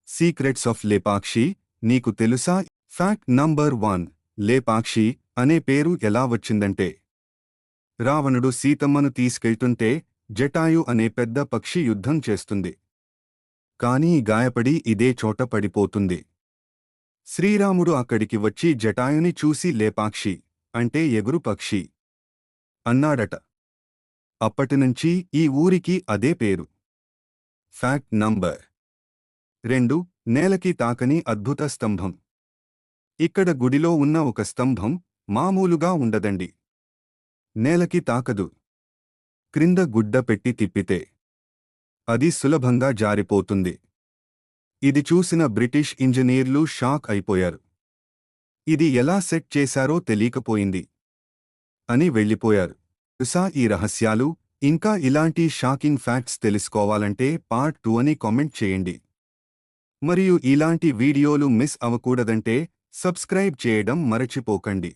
Secrets of Lepakshi నీకు తెలుసా? Fact number 1. Lepakshi అనే పేరు ఎలా వచ్చిందంటే, రావణుడు సీతమ్మను తీసుకెళ్తుంటే జటాయు అనే పెద్ద పక్షి యుద్ధం చేస్తుంది. కానీ గాయపడి ఇదే చోట పడిపోతుంది. శ్రీరాముడు అక్కడికి వచ్చి జటాయుని చూసి లేపాక్షి అంటే ఎగురు పక్షి అన్నాడట. అప్పటినుంచి ఈ ఊరికి అదే పేరు. Fact number 2. నేలకి తాకని అద్భుత స్తంభం. ఇక్కడ గుడిలో ఉన్న ఒక స్తంభం మామూలుగా ఉండదండి. నేలకి తాకదు. క్రింద గుడ్డ పెట్టి తిప్పితే అది సులభంగా జారిపోతుంది. ఇది చూసిన బ్రిటిష్ ఇంజనీర్లు షాక్ అయిపోయారు. ఇది ఎలా సెట్ చేశారో తెలియకపోయింది అని వెళ్ళిపోయారు. ఈ రహస్యాలు ఇంకా ఇలాంటి షాకింగ్ ఫ్యాక్ట్స్ తెలుసుకోవాలంటే పార్ట్ 2 అని కామెంట్ చేయండి. మరియు ఇలాంటి వీడియోలు మిస్ అవ్వకూడదంటే సబ్స్క్రైబ్ చేయడం మరచిపోకండి.